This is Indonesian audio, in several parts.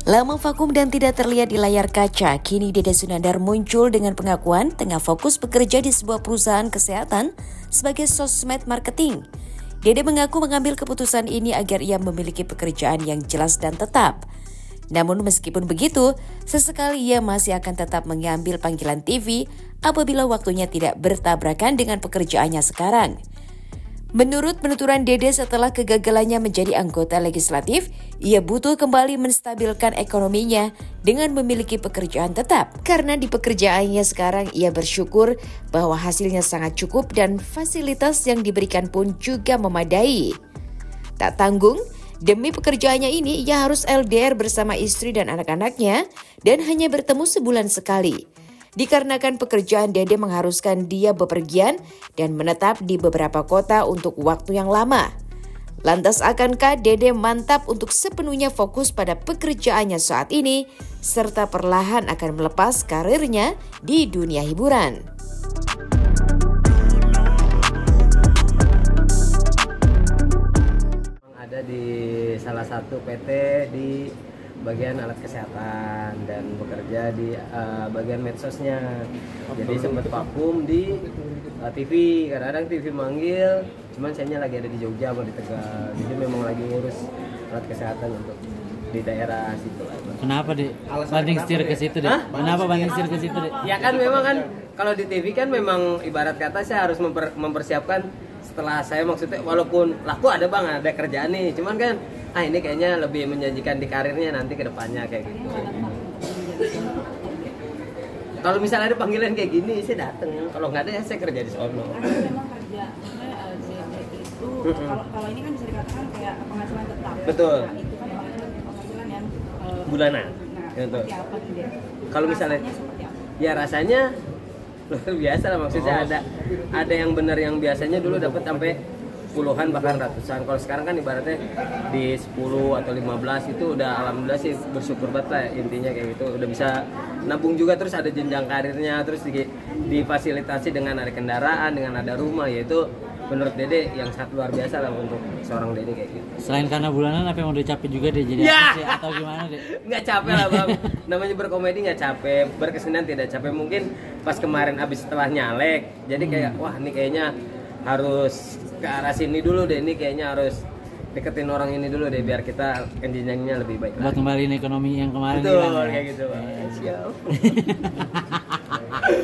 Lama vakum dan tidak terlihat di layar kaca, kini Dede Sunandar muncul dengan pengakuan tengah fokus bekerja di sebuah perusahaan kesehatan sebagai sosmed marketing. Dede mengaku mengambil keputusan ini agar ia memiliki pekerjaan yang jelas dan tetap. Namun meskipun begitu, sesekali ia masih akan tetap mengambil panggilan TV apabila waktunya tidak bertabrakan dengan pekerjaannya sekarang. Menurut penuturan Dede setelah kegagalannya menjadi anggota legislatif, ia butuh kembali menstabilkan ekonominya dengan memiliki pekerjaan tetap. Karena di pekerjaannya sekarang ia bersyukur bahwa hasilnya sangat cukup dan fasilitas yang diberikan pun juga memadai. Tak tanggung, demi pekerjaannya ini ia harus LDR bersama istri dan anak-anaknya dan hanya bertemu sebulan sekali. Dikarenakan pekerjaan Dede mengharuskan dia bepergian dan menetap di beberapa kota untuk waktu yang lama. Lantas akankah Dede mantap untuk sepenuhnya fokus pada pekerjaannya saat ini, serta perlahan akan melepas karirnya di dunia hiburan? Ada di salah satu PT di bagian alat kesehatan dan bekerja di bagian medsosnya. Jadi sempat vakum di TV, kadang-kadang TV manggil, cuman sayanya lagi ada di Jogja atau di Tegal. Jadi memang lagi ngurus alat kesehatan untuk di daerah situ. Kenapa deh? Banding setir ke situ deh? Kenapa banding setir ke situ deh? Ya kan memang kan kalau di TV kan memang ibarat kata saya harus mempersiapkan setelah saya maksudnya walaupun laku ada bang ada kerjaan nih, cuman kan ini kayaknya lebih menjanjikan di karirnya nanti ke depannya kayak gitu. Kalau misalnya ada panggilan kayak gini saya dateng, kalau nggak ada ya saya kerja di sono. Memang kerja itu kalau ini kan bisa dikatakan kayak penghasilan tetap. Betul. Nah, itu kan penghasilan yang bulanan. Nah, Gitu. seperti apa tuh dia? Kalau misalnya Seperti apa? ya rasanya luar biasa lah, maksudnya ada yang benar yang biasanya dulu dapat sampai puluhan bahkan ratusan. Kalau sekarang kan ibaratnya di 10 atau 15 itu udah alhamdulillah sih bersyukur banget lah intinya kayak gitu. Udah bisa nabung juga, terus ada jenjang karirnya, terus difasilitasi dengan ada kendaraan, dengan ada rumah, yaitu menurut Dede yang sangat luar biasa lah untuk seorang Dede kayak gitu. Selain karena bulanan, apa yang udah capek juga deh jadi artis ya? Atau gimana deh? Nggak capek lah bang, namanya berkomedi nggak capek, berkesenian tidak capek. Mungkin pas kemarin abis setelah nyalek, jadi kayak wah ini kayaknya harus ke arah sini dulu deh, ini kayaknya harus deketin orang ini dulu deh biar kita jenjangnya lebih baik. Buat kembaliin ekonomi yang kemarin. Betul kayak gitu bang. Siap.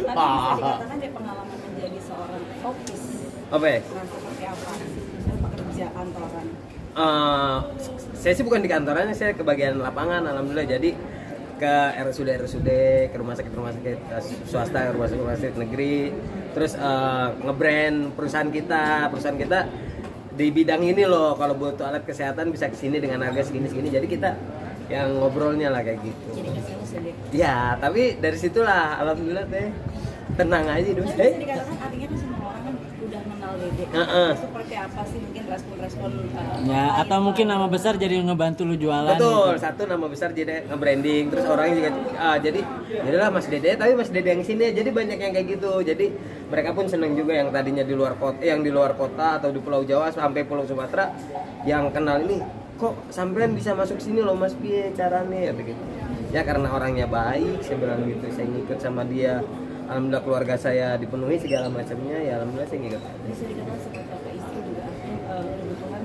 Tapi bisa dikatakan dia pengalaman menjadi seorang office. Apa ya? Nah, seperti apa? Misalnya pekerja kantoran. Saya sih bukan di kantorannya, saya ke bagian lapangan alhamdulillah. Jadi ke RSUD, ke rumah sakit swasta, rumah sakit negeri, terus nge-brand perusahaan kita di bidang ini loh. Kalau butuh alat kesehatan bisa kesini dengan harga segini. Jadi kita yang ngobrolnya lah kayak gitu. Jadi ke sales ya. Ya, tapi dari situlah alhamdulillah teh tenang aja dulu. Tapi bisa dikatakan artinya kan semua orang kan udah kenal Dede. Seperti apa sih mungkin respon-respon? Ya, atau mungkin nama besar jadi ngebantu lu jualan. Betul, gitu. satu nama besar jadi nge-branding, terus orangnya juga jadi jadilah Mas Dede, tapi Mas Dede yang sini, jadi banyak yang kayak gitu. Jadi mereka pun senang juga yang tadinya di luar kota, yang di luar kota atau di Pulau Jawa sampai Pulau Sumatera yang kenal ini, kok sampean bisa masuk sini loh Mas, piye caranya gitu. Ya karena orangnya baik, saya bilang gitu, saya ngikut sama dia. Alhamdulillah keluarga saya dipenuhi segala macamnya, ya alhamdulillah saya ngikut. Bisa dikatakan seperti apa, istri juga kebutuhan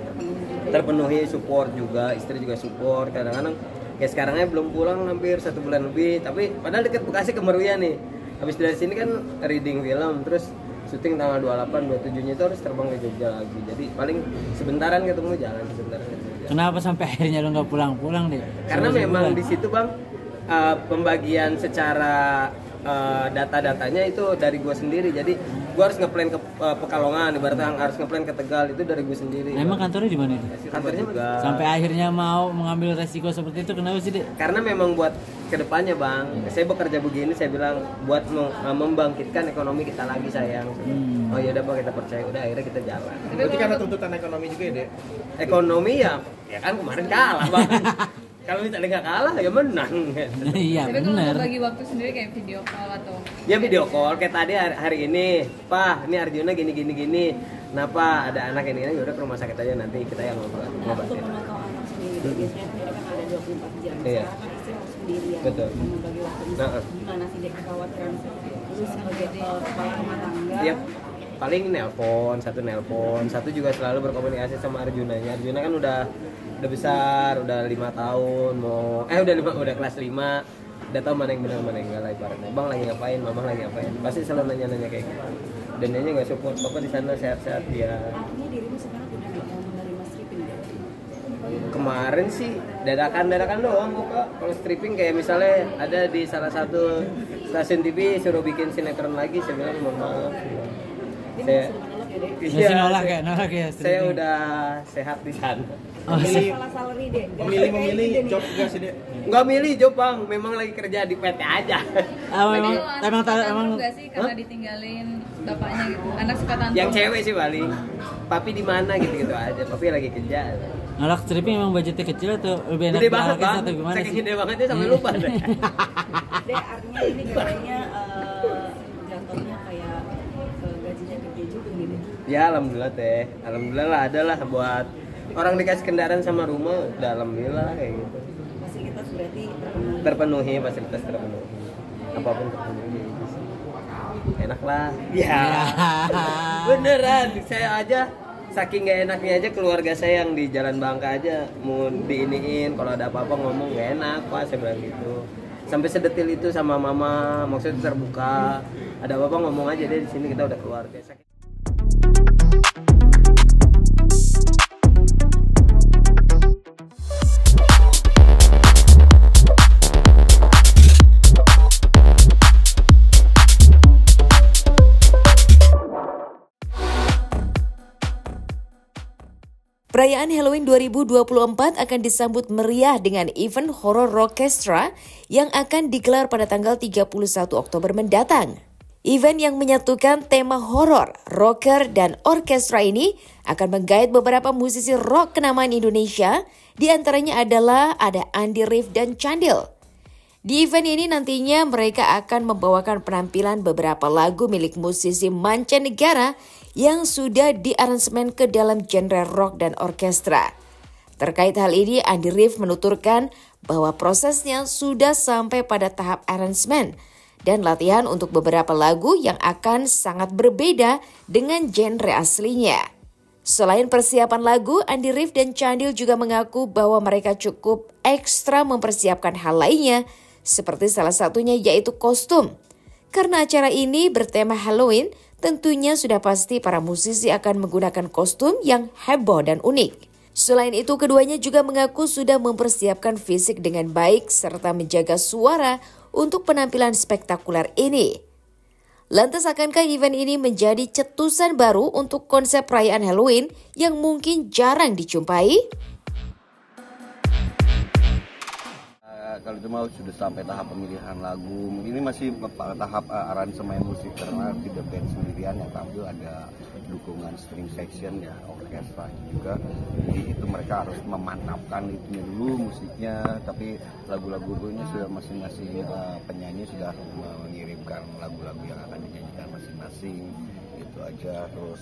terpenuhi, support juga, istri juga support. Kadang-kadang kayak sekarangnya belum pulang hampir 1 bulan lebih, tapi padahal deket Bekasi ke Meruya nih. Habis dari sini kan reading film, terus syuting tanggal 28, 27-nya itu harus terbang ke Jogja lagi. Jadi paling sebentaran ketemu jalan. Kenapa sampai akhirnya lu nggak pulang-pulang deh? Karena memang di situ bang pembagian secara data-datanya itu dari gue sendiri. Jadi gue harus ngeplan ke Pekalongan, ibaratnya harus ngeplan ke Tegal, itu dari gue sendiri. Emang kantornya di mana itu? Kantornya juga. Sampai akhirnya mau mengambil resiko seperti itu, kenapa sih deh? Karena memang buat kedepannya bang, saya bekerja begini, saya bilang buat membangkitkan ekonomi kita lagi sayang. Oh ya udah bang, kita percaya, udah akhirnya kita jalan. Berarti karena tuntutan ekonomi juga ya dek? Ekonomi ya kan kemarin kalah bang. Kalau misalnya nggak kalah ya menang. Iya tapi kalau benar. bagi waktu sendiri kayak video call atau Ya video call kayak tadi hari ini, Pak, ini Arjuna gini. Nah Pak, ada anak ini, ya udah ke rumah sakit aja nanti kita yang ngobatin. Untuk memantau anak sendiri, biasanya kan ada 24 jam. Iya. Sekarang kan istri harus sendirian. Betul. Membagi waktunya. Gimana sih Dek kekhawatiran lu sebagai kepala rumah tangga? Yep. Paling nelpon, satu juga selalu berkomunikasi sama Arjunanya. Arjuna kan udah besar, udah 5 tahun, udah kelas 5, udah tahu mana yang benar mana yang enggak lah ibaratnya. Bang lagi ngapain, mama lagi ngapain, pasti selalu nanya kayak gitu. Dan dia nggak support, papa di sana sehat-sehat dia. Artinya dirimu sekarang udah menerima stripping ya? Kemarin sih dadakan doang buka. Kalau stripping kayak misalnya ada di salah satu stasiun TV suruh bikin sinetron lagi, saya bilang mohon maaf. Saya Masih nolak ya. Saya udah sehat di sana. Masalah salary deh. Memilih job gak sih Dek? Nggak milih job bang, memang lagi kerja di PT aja. Emang enggak sih karena ditinggalin bapaknya gitu. Anak suka tantrum. Yang cewek sih paling. Papi di mana gitu aja. Papi lagi kerja. nolak stripping emang budgetnya kecil atau lebih enak Gede banget bang. atau gimana Saking sih? gede banget ya sampai lupa deh. Dek, artinya ini kayaknya jatuhnya kayak gajinya gede juga gitu. Ya alhamdulillah teh. Alhamdulillah lah ada lah buat orang dikasih kendaraan sama rumah. Udah alhamdulillah kayak gitu. Fasilitas berarti Terpenuhi, fasilitas terpenuhi. Apapun terpenuhi. Enak lah. Ya. Beneran, saya aja saking gak enaknya aja keluarga saya yang di Jalan Bangka aja mau diiniin kalau ada apa-apa ngomong gak enak pak, saya bilang gitu. Sampai sedetil itu sama mama, maksudnya terbuka. Ada apa-apa ngomong aja deh, di sini kita udah keluarga. Perayaan Halloween 2024 akan disambut meriah dengan event Horror Rockestra yang akan digelar pada tanggal 31 Oktober mendatang. Event yang menyatukan tema horor, rocker, dan orkestra ini akan menggait beberapa musisi rock kenamaan Indonesia, di antaranya adalah ada Andy Rif dan Candil. Di event ini nantinya mereka akan membawakan penampilan beberapa lagu milik musisi mancanegara yang sudah diaransemen ke dalam genre rock dan orkestra. Terkait hal ini, Andy Rif menuturkan bahwa prosesnya sudah sampai pada tahap aransemen dan latihan untuk beberapa lagu yang akan sangat berbeda dengan genre aslinya. Selain persiapan lagu, Andy Rif dan Candil juga mengaku bahwa mereka cukup ekstra mempersiapkan hal lainnya, seperti salah satunya yaitu kostum. Karena acara ini bertema Halloween, tentunya sudah pasti para musisi akan menggunakan kostum yang heboh dan unik. Selain itu, keduanya juga mengaku sudah mempersiapkan fisik dengan baik serta menjaga suara untuk penampilan spektakuler ini. Lantas akankah event ini menjadi cetusan baru untuk konsep perayaan Halloween yang mungkin jarang dijumpai? Kalau itu mau sudah sampai tahap pemilihan lagu, ini masih tahap aransemen musik karena tidak band sendirian yang tampil, ada dukungan string section ya, orkestra juga. Jadi itu mereka harus memantapkan itunya dulu musiknya, tapi lagu-lagunya sudah masing-masing penyanyi sudah mengirimkan lagu-lagu yang akan dinyanyikan masing-masing, itu aja. Terus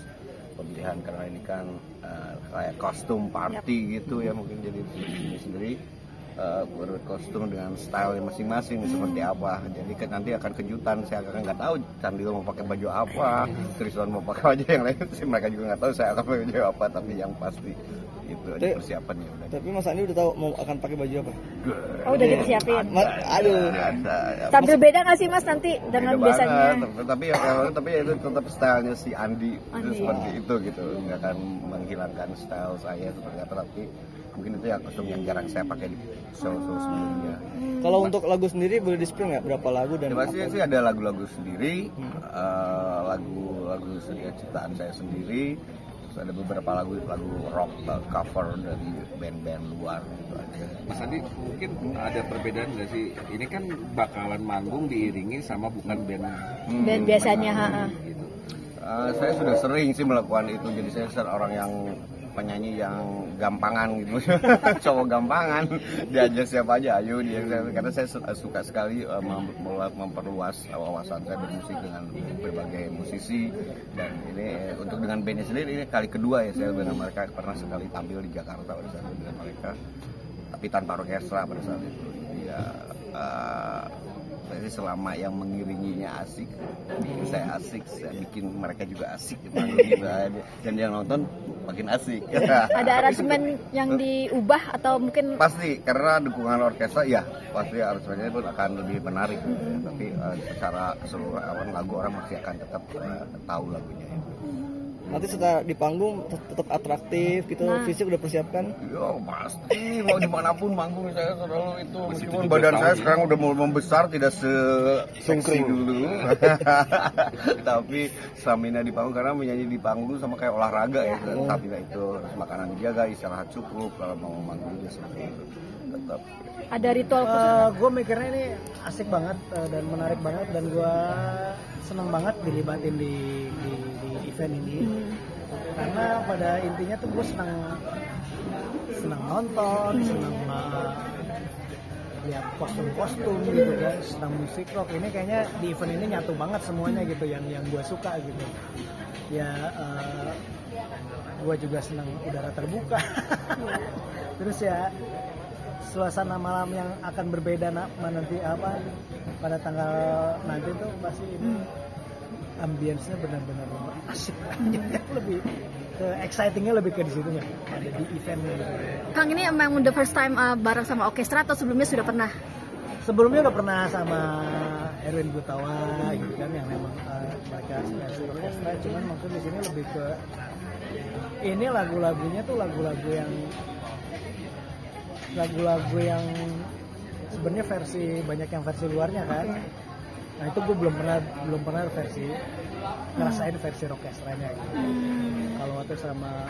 pemilihan karena ini kan kayak kostum party gitu ya, mungkin jadi sendiri. Berkostum dengan style masing-masing seperti apa, jadi nanti akan kejutan. Saya akan nggak tahu Candil mau pakai baju apa, Triswan mau pakai baju yang lain sih, mereka juga nggak tahu saya akan pakai baju apa, tapi yang pasti itu ada persiapannya udah. Tapi Mas Andi udah tahu mau akan pakai baju apa? Oh, udah dipersiapin. Aduh. Tampil beda nggak sih Mas nanti dengan beda biasanya? Tapi itu tetap stylenya si Andi itu seperti itu gitu, nggak akan menghilangkan style saya seperti apa, tapi mungkin itu ya kostum yang jarang saya pakai di show-show sebelumnya. Kalau untuk lagu sendiri boleh di-spill nggak berapa lagu dan pasti sih ada lagu-lagu sendiri, lagu ciptaan saya sendiri. Terus ada beberapa lagu rock cover dari band-band luar gitu aja. Mas Andi, mungkin ada perbedaan nggak sih? Ini kan bakalan manggung diiringi sama bukan band Biasanya, gitu. Saya sudah sering sih melakukan itu, jadi saya orang yang penyanyi yang gampangan gitu, cowok gampangan, diajak siapa aja ayo dia, karena saya suka sekali memperluas wawasan saya bermusik dengan berbagai musisi. Dan ini untuk dengan bandnya sendiri ini kali kedua ya saya dengan mereka, pernah sekali tampil di Jakarta dengan mereka. tapi tanpa orkestra pada saat itu. Ya, jadi selama yang mengiringinya asik, bikin saya asik, saya bikin mereka juga asik gitu. Dan yang nonton makin asik. Ada aransemen yang diubah atau mungkin? Pasti, karena dukungan orkestra ya pasti aransemennya pun akan lebih menarik. Tapi secara keseluruhan lagu orang masih akan tetap tahu lagunya. Nanti setelah di panggung tetap atraktif gitu, fisik udah persiapkan? Ya pasti, mau dimanapun manggung saya selalu itu. Meskipun badan saya sekarang udah mau membesar, tidak se-sungkring dulu. Tapi stamina di panggung, karena menyanyi di panggung sama kayak olahraga ya. Stamina itu, harus makanan dijaga, istirahat cukup, kalau mau manggung juga seperti itu. Tetap. Ada ritual gue mikirnya ini asik banget dan menarik banget, dan gue seneng banget dilibatin di event ini. Karena pada intinya tuh gue senang nonton, senang lihat kostum-kostum gitu kan, senang musik rock. Ini kayaknya di event ini nyatu banget semuanya gitu, yang gue suka gitu. Ya gue juga senang udara terbuka. Terus ya suasana malam yang akan berbeda nanti pada tanggal nanti tuh pasti ambience-nya benar-benar asik. Lebih exciting-nya lebih ke di situnya, ada di event-nya gitu. Kang, ini emang the first time bareng sama orkestra atau sebelumnya sudah pernah? Sebelumnya udah pernah sama Erwin Gutawa gitu kan, yang memang mereka orkestra, cuman mungkin di sini lebih ke ini lagu-lagunya tuh lagu-lagu yang sebenarnya banyak yang versi luarnya kan. Nah itu gue belum pernah ngerasain versi orkestranya gitu. Kalau waktu sama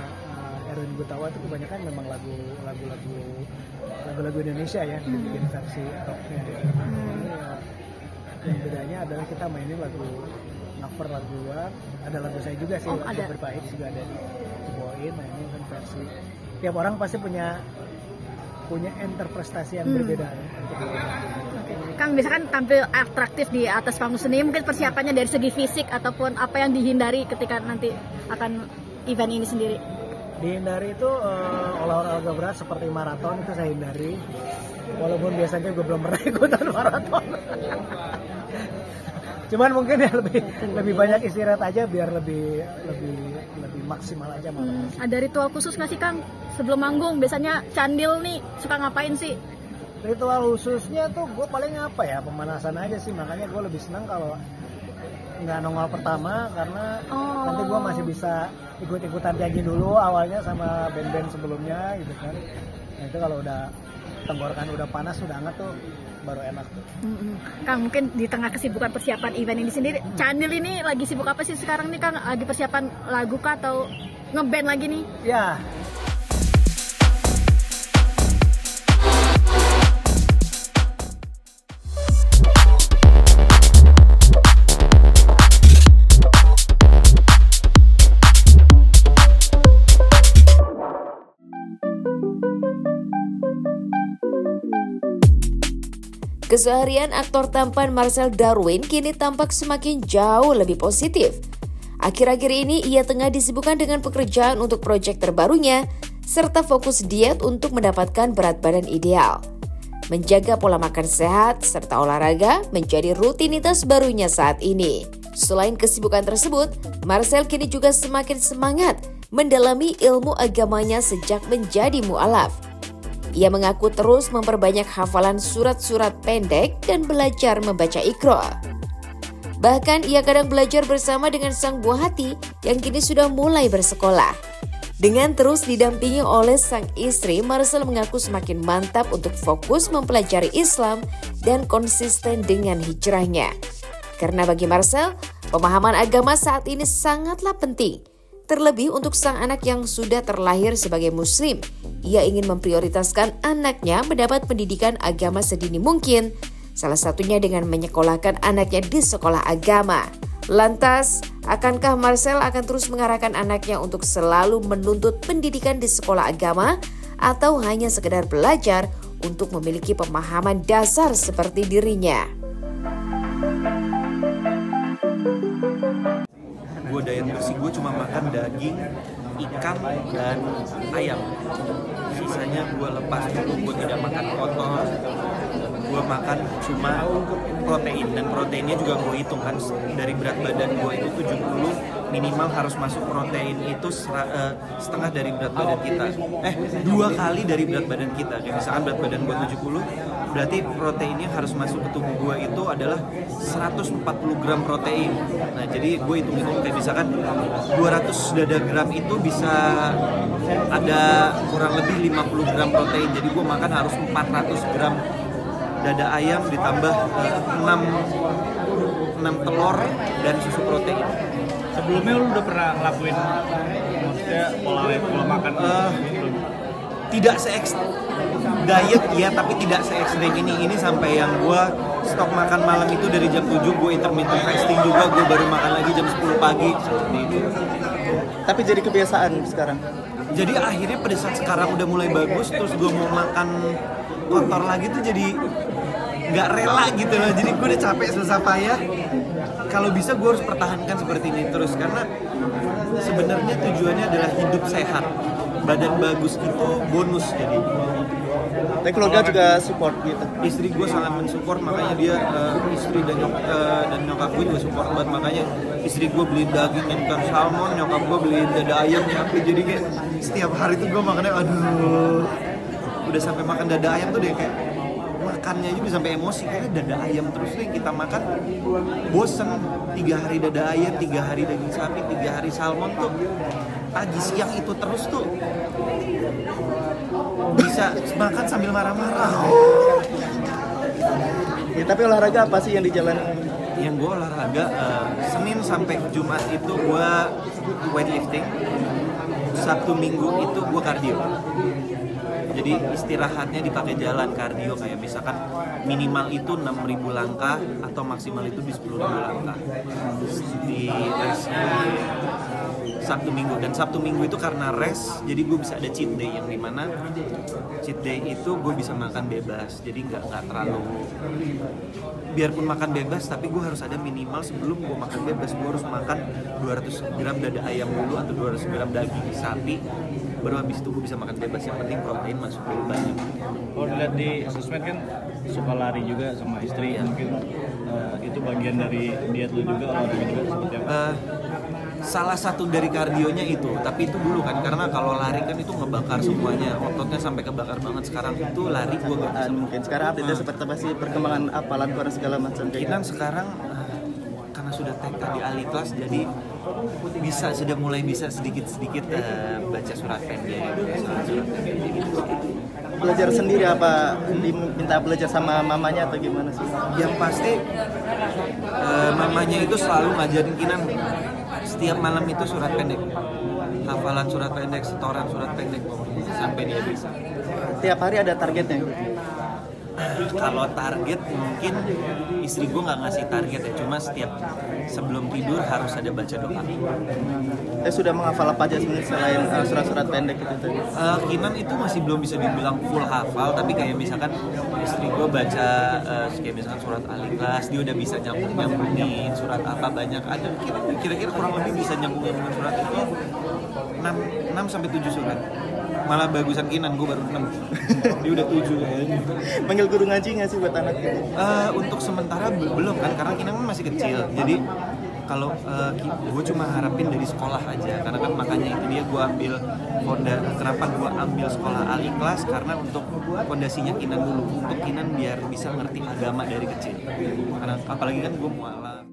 Erwin Gutawa itu kebanyakan memang lagu-lagu Indonesia ya, bikin versi rocknya. Yang bedanya adalah kita mainin lagu cover lagu luar, ada lagu saya juga sih, lagu Berbait juga ada dibawain. Nah ini kan versi. Tiap orang pasti punya interpretasi yang berbeda. Kang, biasanya kan tampil atraktif di atas panggung seni, mungkin persiapannya dari segi fisik ataupun apa yang dihindari ketika nanti akan event ini sendiri? Dihindari itu olahraga berat seperti maraton itu saya hindari, walaupun biasanya gue belum pernah ikutan maraton. Cuman mungkin ya lebih banyak istirahat aja biar lebih maksimal aja. Ada ritual khusus nggak sih Kang sebelum manggung? Biasanya Candil nih suka ngapain sih? Ritual khususnya tuh gue paling pemanasan aja sih, makanya gue lebih senang kalau nggak nongol pertama, karena nanti gue masih bisa ikut-ikutan nyanyi dulu awalnya sama band-band sebelumnya gitu kan. Nah itu kalau udah tenggorokan udah panas, udah hangat tuh baru enak tuh. Kang, mungkin di tengah kesibukan persiapan event ini sendiri, Candil ini lagi sibuk apa sih sekarang nih Kang? Lagi persiapan lagu kah atau ngeband lagi nih? Ya. Keseharian aktor tampan Marcel Darwin kini tampak semakin jauh lebih positif. Akhir-akhir ini ia tengah disibukkan dengan pekerjaan untuk proyek terbarunya, serta fokus diet untuk mendapatkan berat badan ideal. Menjaga pola makan sehat serta olahraga menjadi rutinitas barunya saat ini. Selain kesibukan tersebut, Marcel kini juga semakin semangat mendalami ilmu agamanya sejak menjadi mu'alaf. Ia mengaku terus memperbanyak hafalan surat-surat pendek dan belajar membaca Iqra. Bahkan ia kadang belajar bersama dengan sang buah hati yang kini sudah mulai bersekolah. Dengan terus didampingi oleh sang istri, Marcel mengaku semakin mantap untuk fokus mempelajari Islam dan konsisten dengan hijrahnya. Karena bagi Marcel, pemahaman agama saat ini sangatlah penting. Terlebih untuk sang anak yang sudah terlahir sebagai muslim, ia ingin memprioritaskan anaknya mendapat pendidikan agama sedini mungkin, salah satunya dengan menyekolahkan anaknya di sekolah agama. Lantas, akankah Marcel akan terus mengarahkan anaknya untuk selalu menuntut pendidikan di sekolah agama, atau hanya sekedar belajar untuk memiliki pemahaman dasar seperti dirinya? Gue diet bersih, gue cuma makan daging, ikan dan ayam. Sisanya gue lepas dulu, gue tidak makan kotor, gue makan cuma protein, dan proteinnya juga gue hitung kan, dari berat badan gue itu 70, minimal harus masuk protein itu setengah dari berat badan kita, 2 kali dari berat badan kita. Kayak misalkan berat badan gue 70, berarti proteinnya harus masuk ke tubuh gue itu adalah 140 gram protein. Nah jadi gue hitung-hitung kayak misalkan 200 dada gram itu bisa ada kurang lebih 50 gram protein, jadi gue makan harus 400 gram dada ayam ditambah 6 telur dan susu protein. Sebelumnya lu udah pernah ngelakuin maksudnya pola makan tidak diet ya, tapi tidak se-ekstrim ini sampai yang gue stok makan malam itu dari jam 7 gue intermittent fasting juga, gue baru makan lagi jam 10 pagi seperti itu. Tapi jadi kebiasaan sekarang. Jadi akhirnya pada saat sekarang udah mulai bagus, terus gue mau makan kotor lagi tuh jadi nggak rela gitu loh. Jadi gue udah capek susah payah. Kalau bisa gue harus pertahankan seperti ini terus, karena sebenarnya tujuannya adalah hidup sehat. Badan bagus itu bonus jadi. Tapi keluarga juga support gitu. Istri gue sangat mensupport, makanya dia istri dan nyokap gue juga support banget, makanya istri gue beliin daging ikan salmon, nyokap gue beliin dada ayam sapi. Jadi kayak setiap hari tuh gue makannya aduh, udah sampai makan dada ayam tuh deh kayak makannya aja bisa sampai emosi, karena dada ayam terus tuh yang kita makan bosen. 3 hari dada ayam, 3 hari daging sapi, 3 hari salmon tuh pagi siang itu terus tuh bisa makan sambil marah-marah. Ya, tapi olahraga apa sih yang dijalankan? Yang gue olahraga Senin sampai Jumat itu gue weightlifting, Sabtu Minggu itu gue cardio. Jadi istirahatnya dipakai jalan kardio, kayak misalkan minimal itu 6.000 langkah atau maksimal itu di 10.000 langkah di rest di Sabtu Minggu. Dan Sabtu Minggu itu karena rest, jadi gue bisa ada cheat day, yang dimana cheat day itu gue bisa makan bebas. Jadi nggak terlalu, biarpun makan bebas tapi gue harus ada minimal sebelum gue makan bebas, gue harus makan 200 gram dada ayam dulu atau 200 gram daging sapi, baru habis itu gue bisa makan bebas. Yang penting protein masuk dulu banyak. Kalau dilihat di sosmed kan suka lari juga sama istri, mungkin itu bagian dari diet lu juga, olahraga juga seperti apa? Salah satu dari kardionya itu, tapi itu dulu kan, karena kalau lari kan itu ngebakar semuanya, ototnya sampai kebakar banget. Sekarang itu lari gue gak bisa. Mungkin sekarang update seperti apa sih, perkembangan apa, latihan segala macam? Kinan sekarang karena sudah TK di ahli kelas, jadi sudah mulai bisa sedikit-sedikit baca surat pendek, gitu. Belajar sendiri apa diminta belajar sama mamanya atau gimana sih? Yang pasti mamanya itu selalu ngajarin Kinan setiap malam itu surat pendek, hafalan surat pendek, setoran surat pendek sampai dia bisa. Tiap hari ada targetnya? Kalau target mungkin istri gue nggak ngasih target ya, cuma setiap sebelum tidur harus ada baca doa. Sudah menghafal apa aja sebenarnya selain surat-surat pendek itu tadi? Kinan itu masih belum bisa dibilang full hafal, tapi kayak misalkan istri gue baca kayak misalkan surat Al-Ikhlas, dia udah bisa nyambungin surat apa banyak, ada kira-kira kurang lebih bisa nyambungin surat itu 6 sampai 7 surat. Malah bagusan Kinan, gue baru 6. Dia udah 7 kayaknya. Manggil guru ngaji nggak sih buat anak gitu? Untuk sementara belum kan, karena Kinan kan masih kecil. Jadi kalau gue cuma harapin dari sekolah aja, karena kan makanya itu dia gue ambil kenapa gue ambil sekolah Al-Ikhlas, karena untuk fondasinya Kinan dulu, untuk Kinan biar bisa ngerti agama dari kecil. Karena apalagi kan gue mualaf.